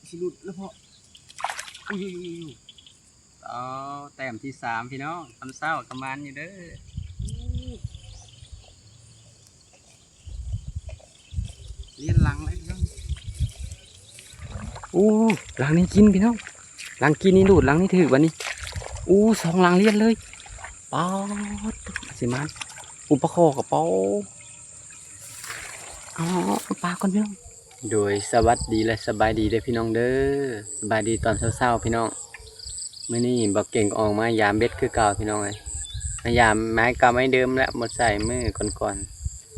สิหลุดแล้วพออยู่เอาแต้มที่3พี่น้องตอนเช้ากำมันอยู่เด้อเลี้ยนหลังเลยพี่น้องหลังนี้กินพี่น้องหลังกินนี่หลุดหลังนี้ถือวันนี้2หลังเลี้ยนเลยป๊อดสิมันอุปโภคกระเป๋าอ๋อปลาก่อนพี่น้องโดยสวัสดีและสบายดีเด้อพี่น้องเด้อสบายดีตอนเช้าๆพี่น้องมื้อนี้บักเก่งออกมายามเบ็ดคือเก่าพี่น้องเลยมายามไม้เก่าไม้เดิมแล้วหมดใส่มือก่อน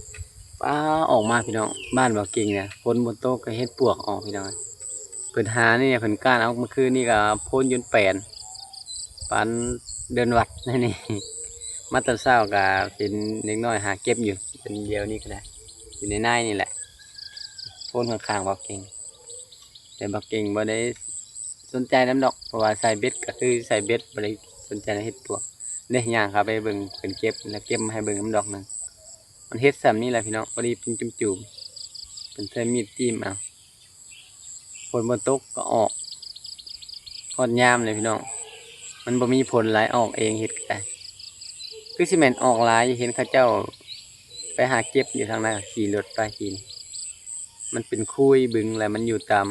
ๆป้าออกมาพี่น้องบ้านบักเก่งเนี่ยฝนบนโต๊ะก็เฮ็ดปวกออกพี่น้องเพิ่นหานี่เพิ่นก้านเอาเมื่อคืนนี่ก็พ่นยนต์แปนปันเดินวัดนี่มาตอนเช้าก็เป็นเด็กน้อยหาเก็บอยู่เป็นเดียวนี่ก็ได้อยู่ในน่ายนี่แหละพ่นข้างๆบักเก่งแต่บักเก่งบ่ได้สนใจน้ำดอกเพราะว่าใส่เบ็ดก็คือใส่เบ็ดบ่ได้สนใจในเฮ็ดปวกเนี่ยย่างครับไปเบิ่งเพิ่นเก็บแล้วเก็บมาให้เบิ่งน้ำดอกนึงมันเฮ็ดซ้ำนี่แหละพี่น้องพอดีเป็นจุ่มๆเป็นใช้มีดจิ้มเอาฝนบนตกก็ออกพอดยามเลยพี่น้องมันบ่มีผลหลายออกเองเฮ็ดก็ได้คือสิแม่นออกหลายเห็นเขาเจ้าไปหาเก็บอยู่ทางนั้นขี่รถไปกินมันเป็นคุยบึงแหละมันอยู่ตาม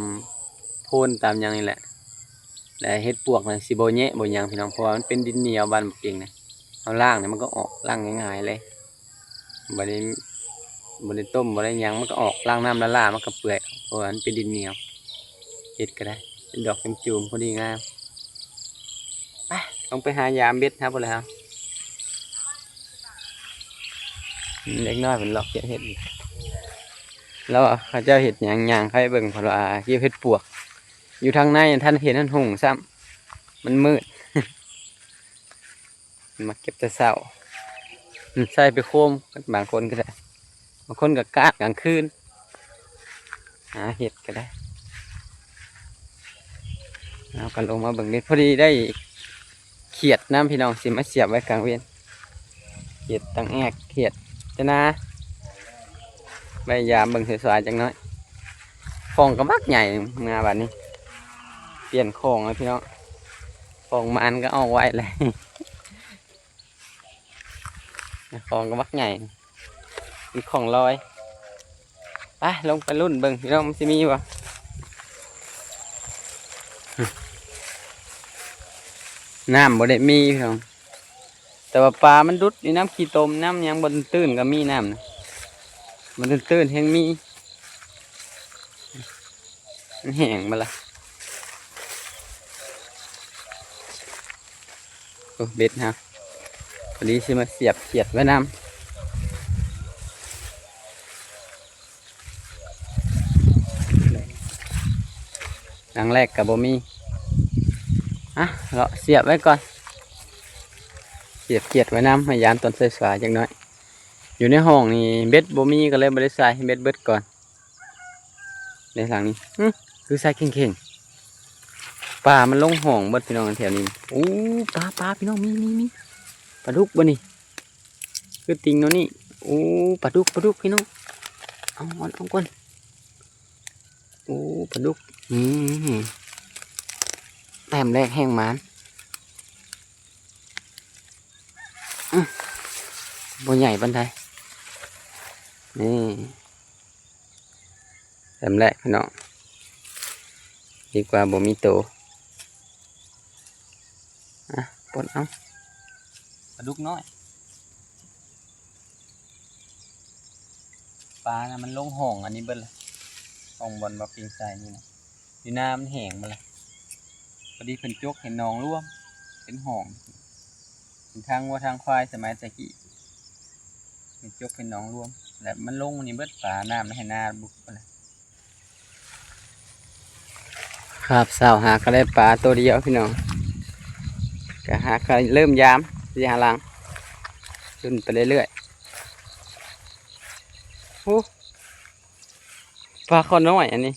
โพนตามอย่างนี่แหละและเฮ็ดปวกนะสิบ่แยะบ่หยังพี่น้องเพราะว่ามันเป็นดินเหนียวบ้านบักเก่งนะเอาล่างเนี่ยมันก็ออกล่างง่ายๆเลยบ่ได้ต้มบ่ได้หยังมันก็ออกล่างน้ำละลามันก็เปื่อยเพราะว่ามันเป็นดินเหนียวเฮ็ดก็ได้เป็นดอกจุ่มๆพอดีงามไปลองไปหายามเบ็ดครับบ่เลยครับเล็กน้อยเป็นหลอกเก็บเห็ดแล้วเขาเจ้าเห็ดหยางใครเบิ่งเพราะว่าเก็บเห็ดปวกอยู่ทางในท่านเห็นท่านหุ่งซ้ำมันมืด มาเก็บแต่เช้าใส่ไปโคมบางคนก็ได้บางคนก็กาดกลางคืนหาเห็ดก็ได้เอากันลงมาเบิ่งนิดพอดีได้เขียดน้ำพี่น้องสิมาเสียบไว้กลางเวียนเขียดตั้งแอกเขียดจะนะใบยามเบิ่งสวยๆจังน้อยคลองก็มักใหญ่มาแบบนี้เปลี่ยนคลองแล้วพี่น้องคลองมันก็เอาไว้เลยคลองก็มักใหญ่มีคลองลอยไปลงไปรุ่นเบิ่งพี่น้องมันจะมีวะน้ำบ่ได้มีพี่น้องแต่ว่าปลามันดุดในน้ำขี้ตมน้ำยังบนตื้นก็มีน้ำนะบนตื้นแห้งมีมันแห้งมาละเบ็ดฮะพอดีสิมาเสียบเขียดไว้น้ำหลังแรกกับบ่มีเราเสียบไว้ก่อนเสียบเขียดไว้น้ำให้ยามตอนสายๆจังน้อยอยู่ในห้องนี่เบ็ดบ่มีก็เลยบ่ได้ใส่เบ็ดเบิดก่อนในหลังนี้คือใส่เข่งๆปลามันลงห้องเบิดพี่น้องแถวนี้ปลาพี่น้องมีปลาดุกบ่นี่คือติงเนาะนี่ปลาดุกพี่น้องเอาก่อนปลาดุกแต้มแรกแห้งมันบ่ใหญ่ปานใดนี่แต้มแรกพี่น้องดีกว่าบ่มีโตปนเอาปลาดุกน้อยปลานะมันลงห้องอันนี้เบิ้ลห้องบอลบอปิงใส่นี่นะอยู่น้ำแห้งมาเลยพอดีเพิ่นจกเห็นน้องร่วมเป็นห้องเป็นทางวัวทางควายสมัยตะกี้เป็นจกเป็นน้องร่วมแล้วมันลงนี่เบิ้ลปลาน้ำให้นาบุกไปเลยครับสาวหาก็ได้ปลาตัวเดียวพี่น้องก็หาก็เริ่มยามที่หาลังขึ้นไปเรื่อยๆปลาคอน้อยอันนี้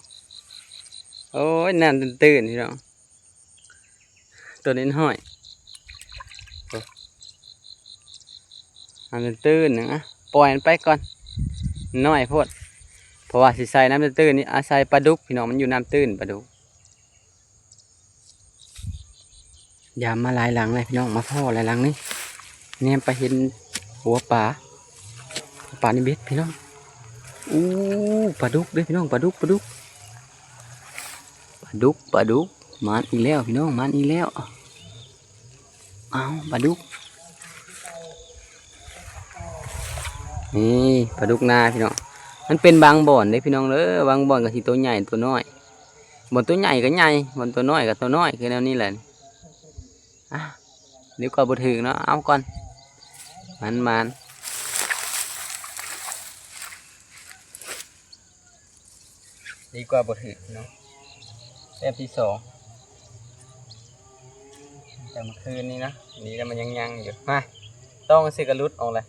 โอ้ยน้ำตื่นพี่น้องตัวนี้ห้อยน้ำตื่นนะปล่อยมันไปก่อนน้อยโพดเพราะว่าสิใส่น้ำตื้นนี่อาศัยปลาดุกพี่น้องมันอยู่น้ำตื้นปลาดุก ยามมาหลายหลังเลยพี่น้องมาพ่อหลายหลังนี่แนมไปเห็นหัวปลานี่เบ็ดพี่น้องอู้ปลาดุกเด้อพี่น้องปลาดุกมันอีกแล้วพี่น้องมันอีกแล้วเอาปลาดุกนี่ปลาดุกนาพี่น้องมันเป็นบางบ่อนเด้พี่น้องเด้อบางบ่อนก็สิตัวใหญ่ตัวน้อยบ่อนตัวใหญ่ก็ใหญ่บ่อนตัวน้อยก็ตัวน้อยคือแนวนี้แหละอ่ะเดี๋ยวก็บ่ถึงเนาะเอาก่อนมันดีกว่าบ่ถึงเนาะแต้มที่สองแต่เมื่อคืนนี้นะนี่แล้วมันยังอยู่มาต้องซื้อกระลุดออกเลย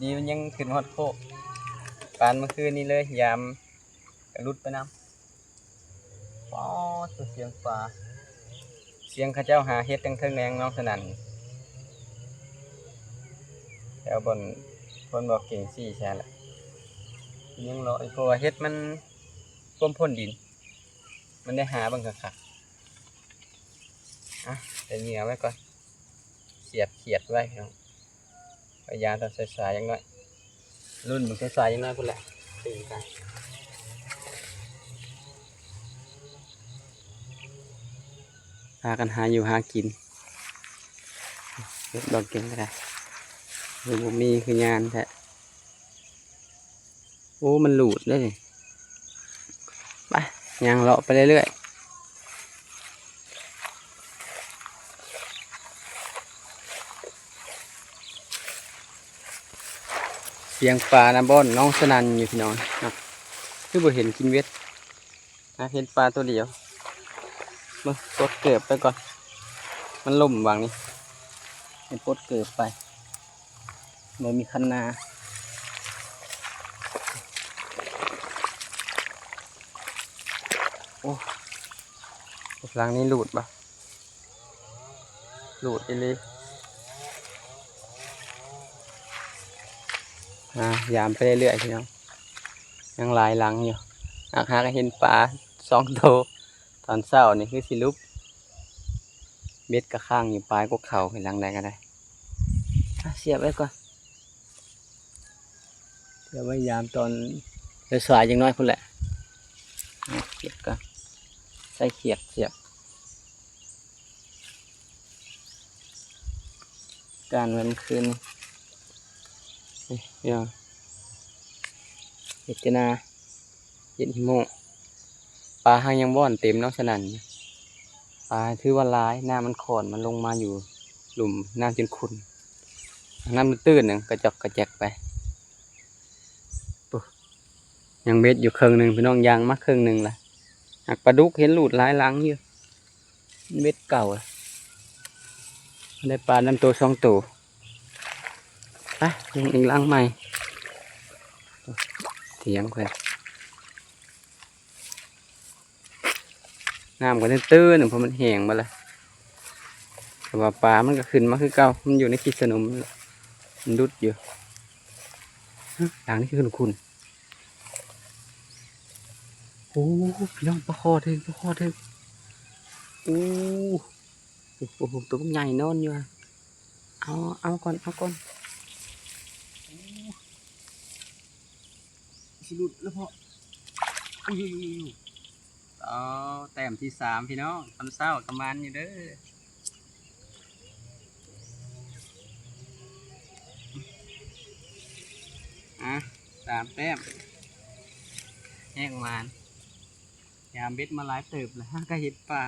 ดีมันยังขึ้นฮอดโคกปานเมื่อคืนนี้เลยยามกระลุดไปน้ำป๊อดตัวเสียงฟ้าเสียงข้าเจ้าหาเฮ็ดตั้งเทิงแรงน้องสนั่นแถวบนคนบอกเก่งสี่แช่แหละยังรอไอ้พวกเฮ็ดมันก้มพ่นดินมันได้หาบ้างค่ะอ่ะแต่เหนียวไว้ก่อนเขียดไว้ครับพยายามตอนสายๆยังน้อยรุ่นมึงสายๆยังน้อยพุ่นแหละตีกันพากันหาอยู่หากินเฮ็ดดอกเก่งก็ได้หรือบ่มีคืองานแท้โอ้มันหลุดได้เลยไปย่างเลาะไปเรื่อยๆเสียงปลานะบ่อนน้องสนั่นอยู่พี่น้องนะคือบ่เห็นกินเวทนะเห็นปลาตัวเดียวมึงปลดเกิบไปก่อนมันล่มวางนี่ให้ปลดเกิบไปบ่มีคันนาโอ้หลังนี้หลุดปะหลุดไปเลยยามไปเรื่อยๆพี่น้องยังหลายหลังอยู่หากเห็นปลา2 ตัวตอนเช้านี่คือสิลุกเบ็ดกระข้างอยู่ปลายกกเข่าเห็นหลังใดก็ได้เสียบไว้ก่อนเดี๋ยวไว้ยามตอนสายยังน้อยพุ่นแหละเสียบก่อนใส่เขียดเสียบการไว้เมื่อคืนนี่เดี๋ยวเห็ดจะนาเห็ดหิโมะปลาหางยังบ่อนเต็มเนาะฉะนั้นปลาถือว่าร้ายน้ำมันขอนมันลงมาอยู่หลุมน้ำจนขุ่นน้ำมันตื้นหนึ่งกระจอกกระแจกไปยังเบ็ดอยู่ครึ่งหนึ่งพี่น้องยางมักครึ่งหนึ่งละหากปลาดุกเห็นหลุดหลายหลังอยู่เบ็ดเก่าได้ปลาน้ำตัว2 ตัวไปอีกหลังใหม่เถียงไปน้ำก็ตื้นเพราะมันแห้งมาแล้วแต่ว่าปลามันก็ขึ้นมาคือเก่ามันอยู่ในขี้สนมมันดุดอยู่หลังนี้คือคุณโอ้พี่น้องปลาคอเถิงโอ้โหตัวใหญ่นอนอยู่เอาก่อนสิลุดแล้วพอแต้มที่3พี่น้องทำเศร้ากำมันอยู่เด้อ3 แต้มแห้งมันยามเบ็ดมาหลายเติบแล้วก็เห็นปลา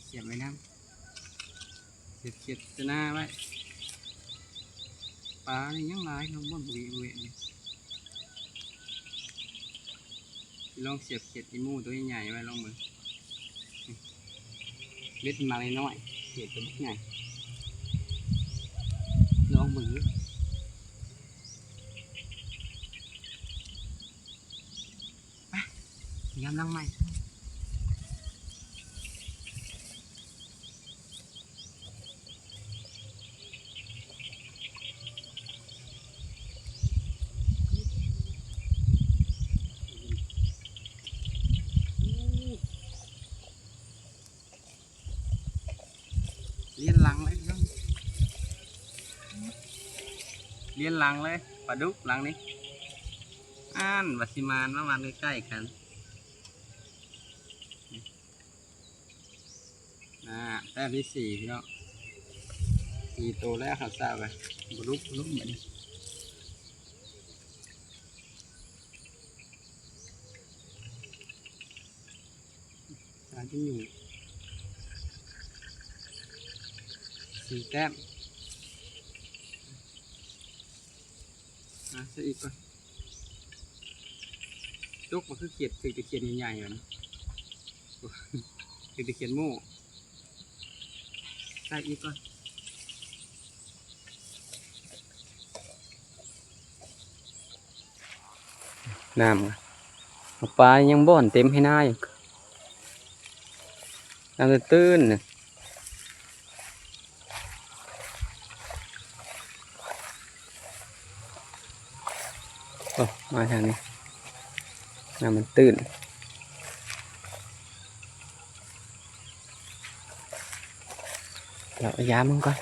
เสียบไว้น้ำเขียดจะหน้าไว้ปลานี่ยังหลายน้องบ่บุยนี่ลองเสียบเขียดอีมูตัวใหญ่ไว้ลองมือเบ็ดมาเลยน้อยเขียดตัวใหญ่ลองมือยำลังใหม่ เลี้ยนหลังเลยปลาดุกหลังนี้บัสิมานมาใกล้ๆกันแต้มที่4พี่น้อง4ตัวแล้วครับทราบไปปลาดุกเหมือนที่อยู่4 แต้มซะอีกก่อนจุกมันคือเขียดถือตะเคียนใหญ่ๆนะถือตะเคียนโม่ใส่อีกก่อนน้ำปลายังบ่อนเต็มให้หน้าอยู่น้ำตื้นเนี่ยมาทางนี้น้ำมันตื้นเราเอาย้ำมันก่อน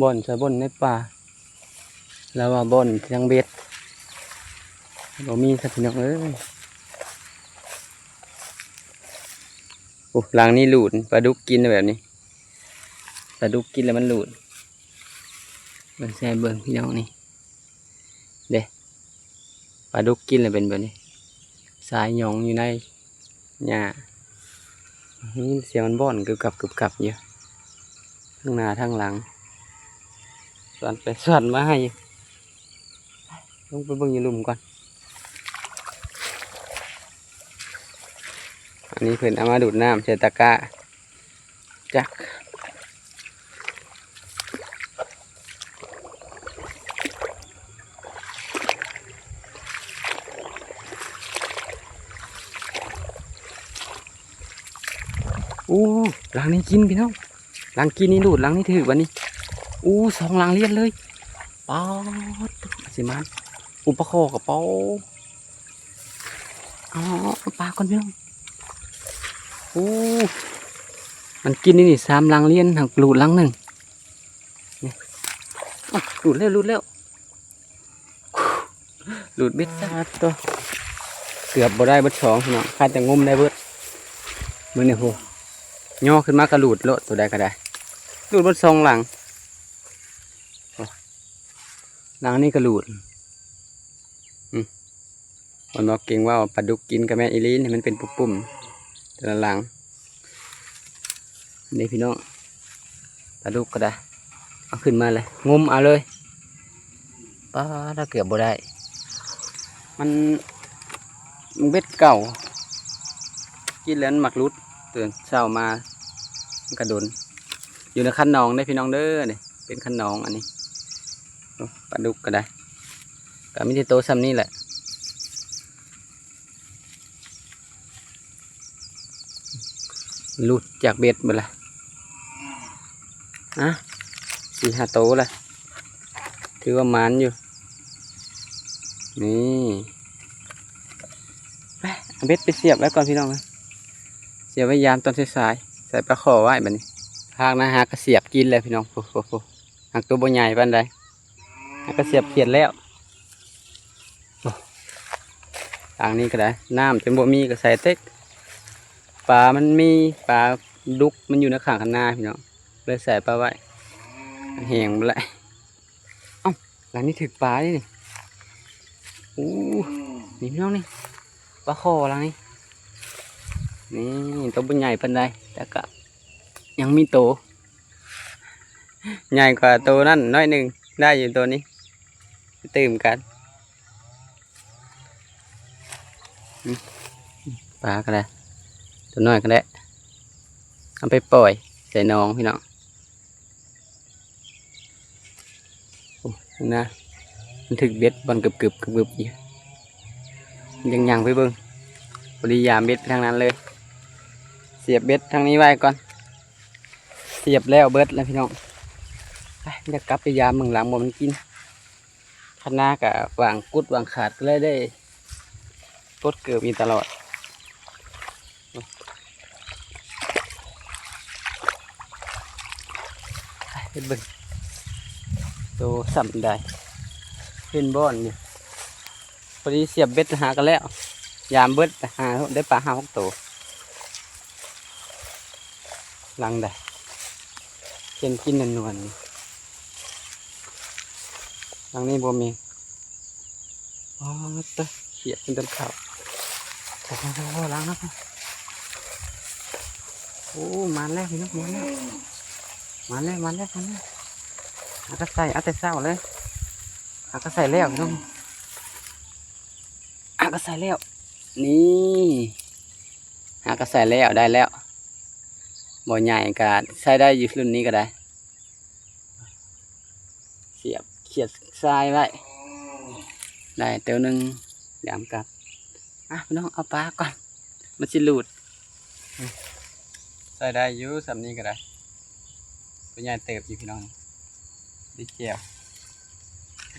บ่อนใส่บ่อนในป่าแล้วว่าบ่อนทางเบ็ดเรามีสัตว์พี่น้องเอ้ยโอ้หลังนี้หลุดปลาดุกกินแบบนี้ปลาดุกกินแล้วมันหลุดมันแซ่เบิ่งพี่น้องนี่เด้ปลาดุกกินแล้วเป็นแบบนี้สายหยองอยู่ในหญ้านี่เสียงมันบ่อนกึบกับอยู่ทั้งหน้าทั้งหลังส่วนไปส่วนมาให้ลงไปเบิ่งอยู่หลุมก่อนอันนี้เพิ่นเอามาดูดน้ำเชตะกะจักหลังนี้กินพี่น้องหลังกินนี่ดูดหลังนี้ถือวันนี้2 หลังเลียนเลยป๊อดสิมันอุปโภคกับเป้าปลาก่อนพี่น้องมันกินนี่3 หลังเลียนหักหลุดหลังหนึ่งนี่หลุดแล้วหลุดเบ็ดซะตัวเกือบบ่ได้เบิด2พี่น้องคาดจะงมได้เบิดมือเนี่ยโหย่อขึ้นมากระหลุดโลดตัวใดก็ได้หลุดเบิด2 หลังหลังนี้กระหลุดมันบอกเก่งว่าปลาดุกกินกับแม่อีลีนมันเป็นปุ่มแต่ละหลังนี่พี่น้องปลาดุกก็ได้เอาขึ้นมาเลยงมเอาเลยป้าถ้าเกือบบ่ได้มันเบ็ดเก่ากินแล้วหมักรุดตื่นเช้ามากระโดนอยู่ในคันนองได้พี่น้องเด้อเนี่ยเป็นคันนองอันนี้ปลาดุกก็ได้ก็ไม่ได้โตซ้ำนี่แหละหลุดจากเบ็ดหมดละ4 5 โตละถือว่ามันอยู่นี่เอาเบ็ดไปเสียบไว้ก่อนพี่น้องเสียบไว้ยามตอนสายๆใส่ปลาขอไว้แบบนี้หากนะฮะก็เสียบกินเลยพี่น้องหากตัวบ่ใหญ่ปานใดหากก็เสียบเพียนแล้วทางนี้ก็ได้น้ำจนบ่มีก็ใส่เต็กปลามันมีปลาดุกมันอยู่ในข้างข้างหน้าพี่น้องเลยใส่ปลาไว้แห้งไปเลยหลังนี้ถึกปลาดินี่นี่พี่น้องนี่ปลาคอหลังนี้นี่ตัวเป็นใหญ่ปานใดแต่ก็ยังมีโตใหญ่กว่าตัวนั่นน้อยหนึ่งได้อยู่ตัวนี้ตื่มกันปลาก็ได้ตัวน้อยก็ได้เอาไปปล่อยใส่น้องพี่น้องนะมันถึกเบ็ดบอลกึบอยู่ยังไปเบิ้งบริยามเบ็ดทางนั้นเลยเสียบเบ็ดทางนี้ไว้ก่อนเสียบแล้วเบ็ดแล้วพี่น้องจะกลับไปยามมึงหลังมันกินขนากับวางกุดวางขาดก็เลยได้กดเกือบมีตลอด เฮ็ดเบิ่งโตสัมได้เห็นบ่อนนี่พอดีเสียบเบ็ดหากันแล้วยามเบิดหาได้ปลา5 6ตัวลังได้กินนวลๆลังนี้บ่มีอ๋อตะเขียดเป็นต้นข้าวโอ้โหล้างนะครับโอ้มาแล้วพี่น้องมาแล้วอาก็ใส่เอาแต่เศร้าเลยอาก็ใส่แล้วพี่น้องอาก็ใส่แล้วนี่อาก็ใส่แล้วได้แล้วบ่ใหญ่ก็ใช้ได้อยู่รุ่นนี้ก็ได้เสียบเขียดทรายไว้ได้เตียวหนึ่งยามกัดพี่น้องเอาปลาก่อนมันสิหลุดใส่ได้อยู่สำนี้ก็ได้เป็นใหญ่เติบอยู่พี่น้องได้เจียว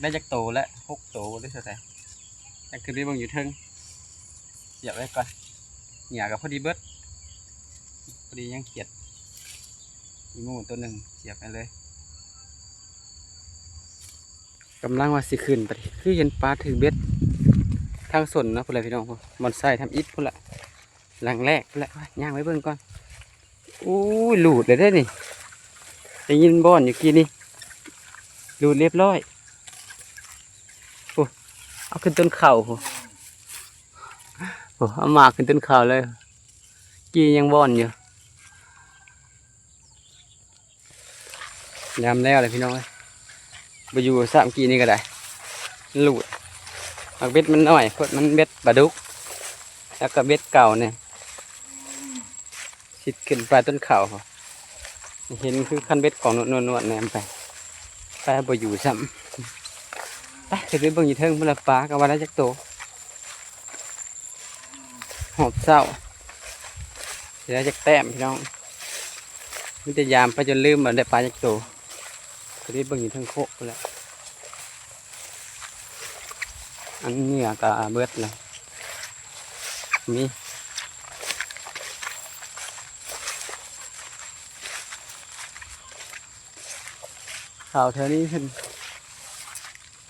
ได้จักโตแล้ว6 โตได้เท่าไหร่จักคือได้บางอยู่เทิงเสียบไว้ก่อนเหนียกับพอดีเบิดพอดียังเขียดมีหมูตัวหนึ่งเสียบไปเลยกำลังว่าสิขึ้นไปคือเห็นปลาถือเบ็ดทางส่วนนะพวกเราพี่น้องบอนไซทำอิฐพวกละหลังแรกพวกละย่างไว้เบิ่งก่อนอู้หลุดเลยได้นี่ได้ยินบ่อนอยู่กี้นี่หลุดเรียบร้อยโอ้เอาขึ้นต้นเข่าโอ้เอามาขึ้นต้นเข่าเลยกี้ยังบ่อนอยู่ยามแล้วเลยพี่น้องไปอยู่3 กี้นี่ก็ได้หลุดเบ็ดมันหน่อยเพราะมันเบ็ดปลาดุกแล้วก็เบ็ดเก่าเนี่ยชิดขึ้นปลาต้นเข่าเห็นคือคันเบ็ดของนวลๆเนี่ยไปบ่อยู่ซ้ำไปคือเบิ่งอยู่เทิงเมื่อปลากับวันละจักโตหอบเศร้าเดี๋ยวจักแต้มพี่น้องมันจะยามไปจนลืมเหมือนได้ปลาจักโตคือเบิ่งอยู่เทิงโคกแล้วอันนี้ก็เบิดเลยมีข่าวเธอนี้เพิ่น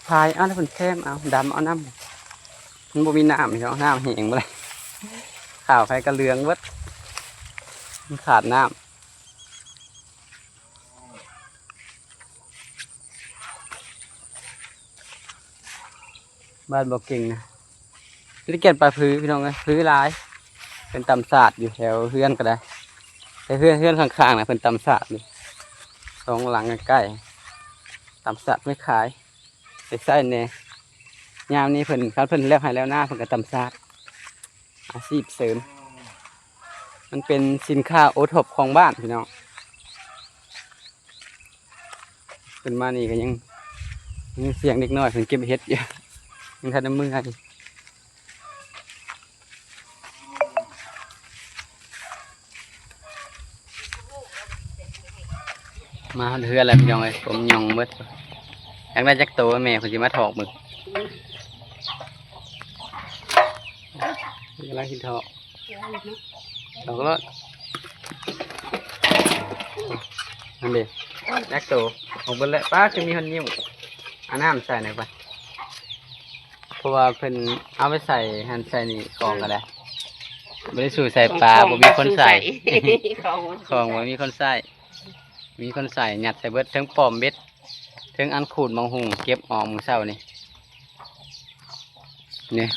พายเอาแล้วเพิ่นแคมเอาดำเอาน้ำมันบ่มีน้ำพี่น้องน้ำแห้งบ่เลยข่าวใครกระเลืองเบิดมันขาดน้ำบ้านบ่เก่งนะลิเกตปลาพื้พี่น้องเลยพื้ลายเป็นตำศาสตร์อยู่แถวเฮือนก็ได้แต่เฮือนข้างๆนะเป็นตำศาสตร์อยู่2 หลังใกล้ๆตำศาสตร์ไม่ขายใส่เนี่ยยามนี้เพิ่นแล้วให้แล้วหน้าเพิ่นก็ตำศาสตร์อาชีพเสริมมันเป็นสินค้าโอท็อปของบ้านพี่น้องขึ้นมานี่ก็ยังเสียงเด็กน้อยเพิ่นเก็บเห็ดอยู่ยังทันน้ำมือให้มาเรืออะไรพี่น้องเลยผมยองเบิดอยากได้จักโตแม่ผมจะมาถอกมึงอะไรกินถอกถอกแล้วนั่นเด็กจักโตผมเบิดเลยป้าจะมีคนยิ้มเอาน้ำใส่หน่อยไปเพราะว่าเพิ่นเอาไปใส่หันใส่นี่กองก็ได้ไม่ได้สูใส่ปลาผมมีคนใส่ของผมมีคนใส่หยัดใส่เบิดทั้งปอมเบ็ดทั้งอันขูดมองหุงเก็บออกมือเศร้านี่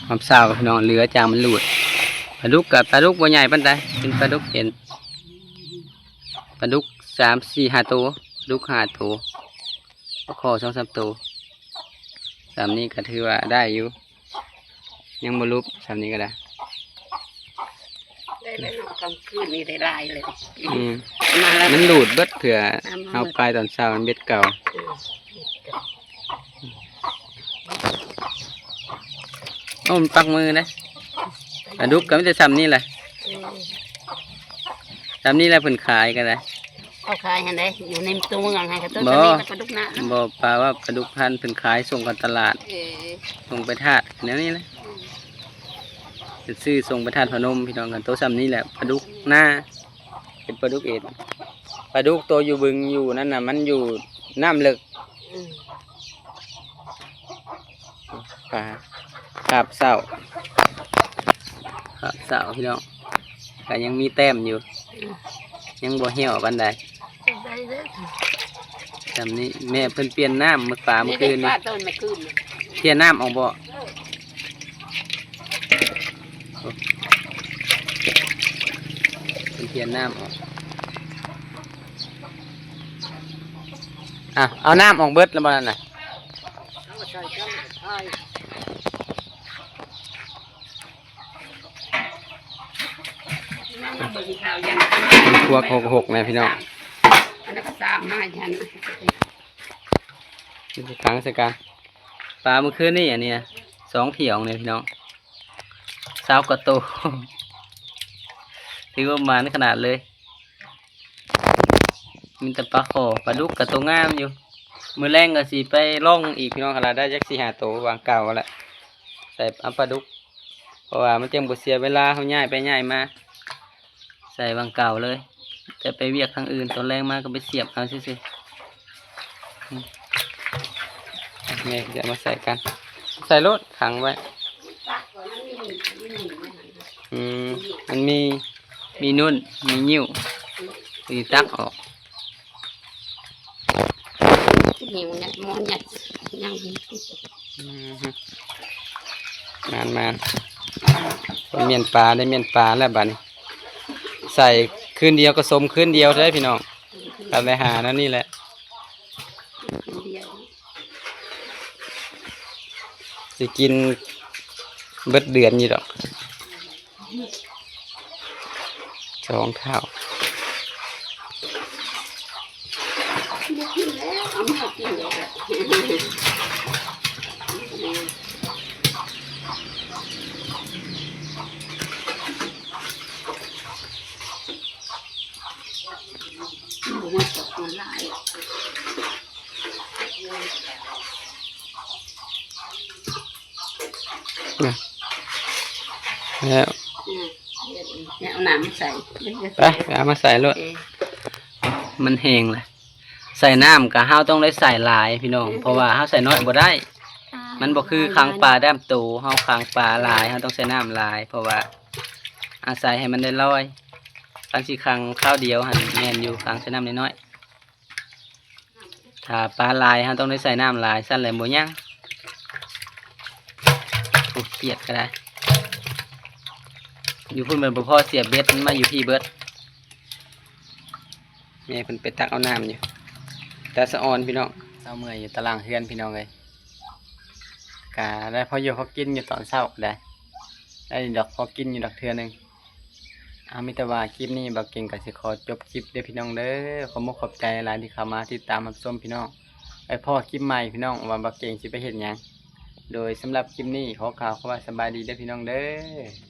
ความเศร้าพี่น้องเหลือจางมันหลุดปลาดุกกับปลาดุกบัวใหญ่ปันใดเป็นปลาดุกเห็นปลาดุก3 4 5 ตัวดุก5 ตัวก็คอ2 3 ตัว3นี้ก็ถือว่าได้อยู่ยังบ่ลุบ3นี้ก็ได้ได้กลางคืนนี่ได้ลายเลยมันหลุดเบิดเถื่อเอาปลายตอนเช้ามันเบ็ดเก่าโอ้มันปักมือนะปลาดุกก็ไม่ได้ซ้ำนี่แหละซ้ำนี่แหละเพิ่นขายกันเลยเขาขายเห็นไหมอยู่ในตัวเมืองไงครับต้นนี้ปลาดุกนะบ่ปลาว่าปลาดุกพันเพิ่นขายส่งกันตลาดส่งไปทาดแนวนี้นะซื้อส่งไปทาดพนมพี่น้องกันโตซ้ำนี่แหละปลาดุกหน้าเป็นปลาดุกเอ็ด ปลาดุกตัวอยู่บึงอยู่นั่นน่ะมันอยู่น้ำลึก อืม ปลาครับเศร้าครับเศร้าพี่น้องก็ยังมีแต้มอยู่ ยังบ่เหี่ยวปานใด ได้เด้อ จำนี้แม่เพิ่นเปลี่ยนน้ำมื้อปลาเมื่อคืน ป นี้ ลาต้นเมื่อคืนนี่ เปลี่ยนน้ำออกบ่เพิ่นเปลี่ยนน้ำออกอ่ะเอาน้ำออกเบิดแล้วบ่นั่นน่ะ เอามาใส่กันใช่นั่งมาเบิ่งข่าวยัน เป็นพวก66นะพี่น้อง อันนั้นก็ตามมาฉัน มีครั้งสักการปลาเมื่อคืนนี่อันเนี้ย2เถียงเนี่ยพี่น้อง20กว่าตัว ถือว่ามาในขนาดเลยมีแต่ปลาขอปลาดุกกับตัวงามอยู่มือแรงก็สิไปล่องอีกพี่น้องขนาดได้จัก4-5ตัววางเก่าแล้วใส่เอาปลาดุกเพราะว่ามันจังบ่เสียเวลาเขาย้ายไปย้ายมาใส่วางเก่าเลยแต่ไปเวียกทางอื่นตอนแรงมาก็ไปเสียบเอาซื่อๆแม่จะมาใส่กันใส่รถขังไว้มันมีนุ่นมีนิ้วมีตักออก หิวเนี่ยมอนเนี่ยยัง มานเมียนปลาได้เมียนปลาแล้วบัดนี้ใส่คืนเดียวก็สมคืนเดียวได้พี่น้องทำไรหานั่นนี่แหละสิกินเบิดเดือนอยู่ดอก2 เท่า เอามากินเลยมันตกมันลาย แล้ว เนี่ยเอาน้ำใส่ ไปเอามาใส่รถมันแห้งเลยใส่น้ำกับห้าวต้องได้ใส่หลายพี่น้องเพราะว่าห้าวใส่น้อยบ่ได้ มันบ่คือค้างปลาด้ามโตห้าวค้างปลาหลายห้าวต้องใส่น้ำหลาย เพราะว่าอาศัยให้มันได้ลอยบางทีค้างข้าวเดียวหันแม่นอยู่ค้างใส่น้ำน้อยๆถ้าปลาหลายห้าวต้องได้ใส่น้ำหลายสั่นแหละบ่ยังโอ้เกลียดก็ได้อยู่พุ่นเป็นพ่อเสียเบ็ดมันมาอยู่ที่เบิดแม่เพิ่นไปตักเอาน้ำอยู่แต่สะออนพี่น้องเช้าเมื่อยอยู่ตารางเฮือนพี่น้องเลยกะได้พออยู่พอกินอยู่ตอนเช้าได้ดอกพอกินอยู่ดอกเทื่อนึงมีแต่ว่าคลิปนี้บ่เก่งก็สิขอจบคลิปเด้อพี่น้องเด้อขอขอบใจหลายที่เข้ามาติดตามรับชมพี่น้องไปพ่อคลิปใหม่พี่น้องว่าบ่เก่งสิไปเฮ็ดหยังโดยสำหรับคลิปนี้ขอกล่าวคำว่าสบายดีเด้อพี่น้องเด้อ